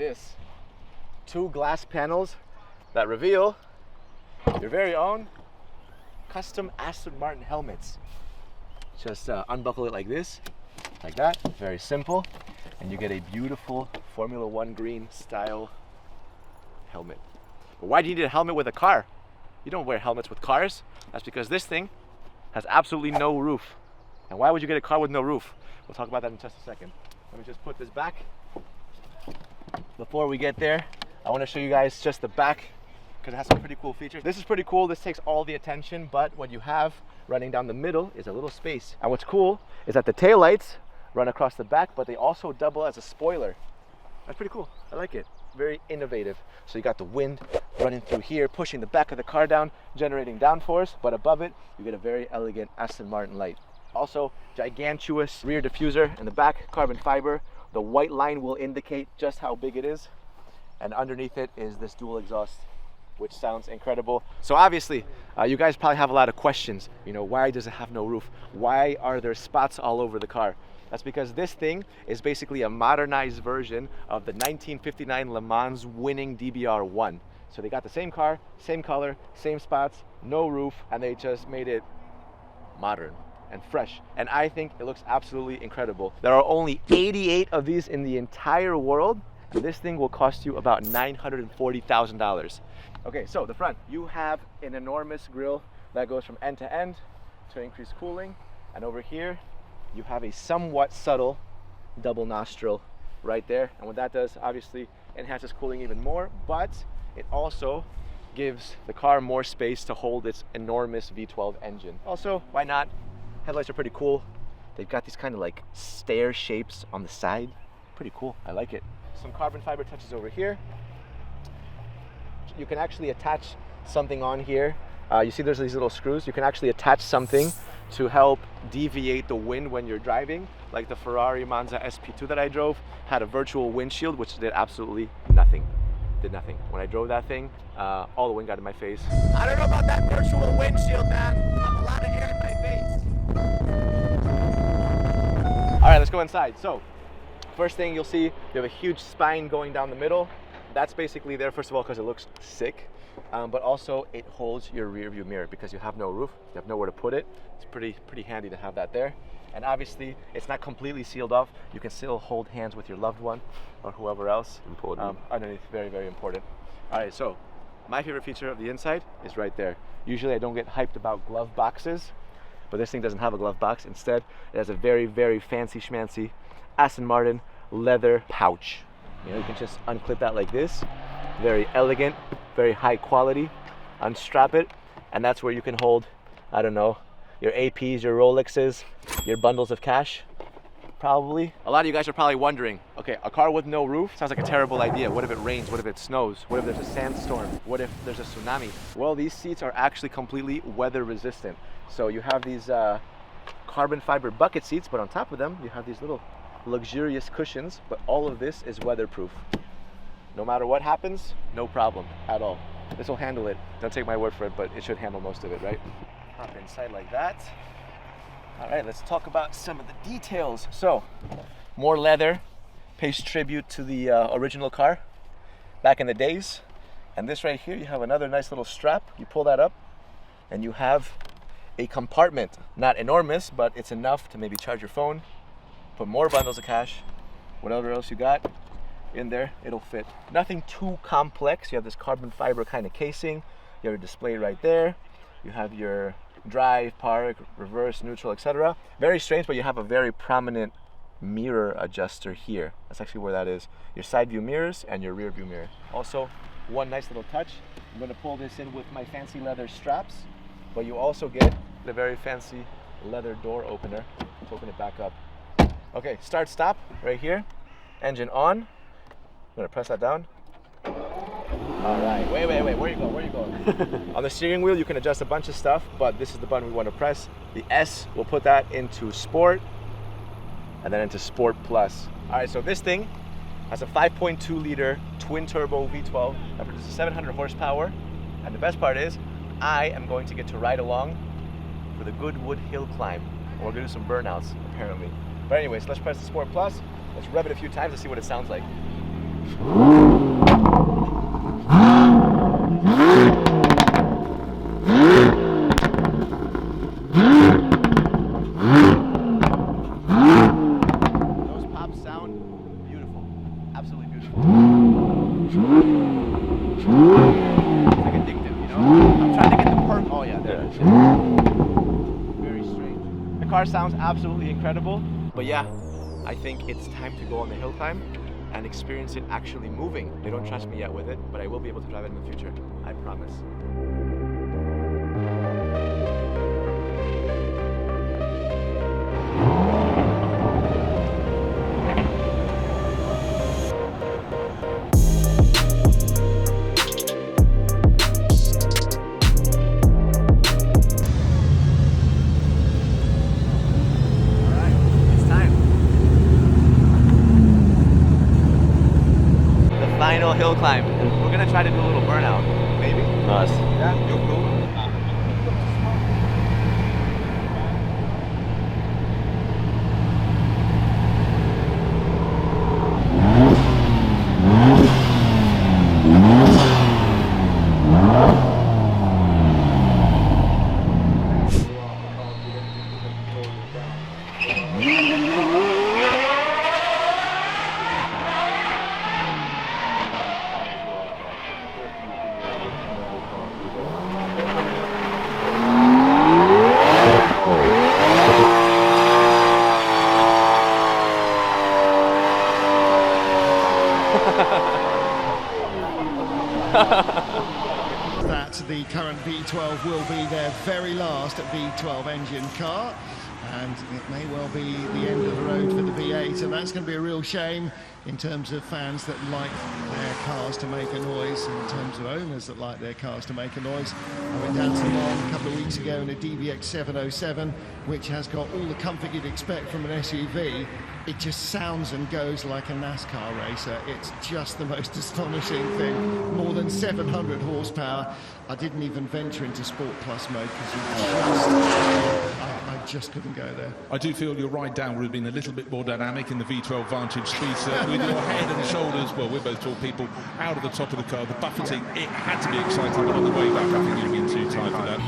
this. 2 glass panels that reveal your very own custom Aston Martin helmets. Just unbuckle it like this, like that, very simple, and you get a beautiful Formula 1 green style helmet. But why do you need a helmet with a car? You don't wear helmets with cars. That's because this thing has absolutely no roof. And why would you get a car with no roof? We'll talk about that in just a second. Let me just put this back. Before we get there, I want to show you guys just the back because it has some pretty cool features. This is pretty cool. This takes all the attention, but what you have running down the middle is a little space. And what's cool is that the taillights run across the back, but they also double as a spoiler. That's pretty cool. I like it. Very innovative. So you got the wind running through here, pushing the back of the car down, generating downforce, but above it, you get a very elegant Aston Martin light. Also, gigantuous rear diffuser in the back, carbon fiber. The white line will indicate just how big it is. And underneath it is this dual exhaust, which sounds incredible. So obviously, you guys probably have a lot of questions. You know, why does it have no roof? Why are there spots all over the car? That's because this thing is basically a modernized version of the 1959 Le Mans winning DBR1. So they got the same car, same color, same spots, no roof, and they just made it modern and fresh. And I think it looks absolutely incredible. There are only 88 of these in the entire world, and this thing will cost you about $940,000. Okay, so the front, you have an enormous grille that goes from end to end to increase cooling. And over here, you have a somewhat subtle double nostril right there. And what that does, obviously, enhances cooling even more, but it also gives the car more space to hold its enormous V12 engine. Also, why not? Headlights are pretty cool. They've got these kind of like stair shapes on the side. Pretty cool, I like it. Some carbon fiber touches over here. You can actually attach something on here. You see there's these little screws. You can actually attach something to help deviate the wind when you're driving. Like the Ferrari Monza SP2 that I drove had a virtual windshield, which did absolutely nothing. Did nothing. When I drove that thing, all the wind got in my face. I don't know about that virtual windshield, man. I have a lot of air in my face. All right, let's go inside. So, first thing you'll see, you have a huge spine going down the middle. That's basically there, first of all, because it looks sick, but also it holds your rear view mirror because you have no roof, you have nowhere to put it. It's pretty handy to have that there. And obviously, it's not completely sealed off. You can still hold hands with your loved one or whoever else. Important. Underneath, very, very important. All right, so my favorite feature of the inside is right there. Usually I don't get hyped about glove boxes, but this thing doesn't have a glove box. Instead, it has a very, very fancy schmancy Aston Martin leather pouch. You know, you can just unclip that like this. Very elegant, very high quality. Unstrap it, and that's where you can hold, I don't know, your APs, your Rolexes, your bundles of cash, probably. A lot of you guys are probably wondering, okay, a car with no roof sounds like a terrible idea. What if it rains? What if it snows? What if there's a sandstorm? What if there's a tsunami? Well, these seats are actually completely weather resistant. So you have these carbon fiber bucket seats, but on top of them, you have these little luxurious cushions, but all of this is weatherproof. No matter what happens, no problem at all. This will handle it. Don't take my word for it, but it should handle most of it, right? Hop inside like that. All right, let's talk about some of the details. So, more leather, pays tribute to the original car back in the days. And this right here, you have another nice little strap. You pull that up, and you have a compartment. Not enormous, but it's enough to maybe charge your phone, put more bundles of cash, whatever else you got in there, it'll fit. Nothing too complex. You have this carbon fiber kind of casing. You have your display right there. You have your drive, park, reverse, neutral, etc. Very strange, but you have a very prominent mirror adjuster here. That's actually where that is. Your side view mirrors and your rear view mirror. Also, one nice little touch. I'm going to pull this in with my fancy leather straps, but you also get the very fancy leather door opener to open it back up. Okay, start stop right here. Engine on. I'm gonna press that down. All right, wait, where are you going? Where are you going? On the steering wheel, you can adjust a bunch of stuff, but this is the button we want to press. The S, we'll put that into Sport, and then into Sport Plus. All right, so this thing has a 5.2 liter twin turbo V12 that produces 700 horsepower. And the best part is, I am going to get to ride along for the Goodwood hill climb. We're gonna do some burnouts, apparently. But anyways, let's press the Sport Plus. Let's rev it a few times to see what it sounds like. Those pops sound beautiful, absolutely beautiful. It's like addictive, you know? I'm trying to get the perk. Oh yeah, there it is. Very strange. The car sounds absolutely incredible, but yeah, I think it's time to go on the hill climb and experience it actually moving. They don't trust me yet with it, but I will be able to drive it in the future. I promise. Final hill climb. We're gonna try to do a little burnout, maybe. Nice. Yeah, you're cool. That the current V12 will be their very last V12 engine car, and it may well be the end of the road for the V8, and that's going to be a real shame in terms of fans that like their cars to make a noise, in terms of owners that like their cars to make a noise. I went down to Le Mans a couple of weeks ago in a DBX 707, which has got all the comfort you'd expect from an SUV. It just sounds and goes like a NASCAR racer. It's just the most astonishing thing. More than 700 horsepower. I didn't even venture into Sport Plus mode because I just couldn't go there. I do feel your ride down would have been a little bit more dynamic in the V12 Vantage Speedster with your head and shoulders, well, we're both tall people, out of the top of the car, the buffeting. It had to be exciting, but on the way back, I think you'd been too tired for that.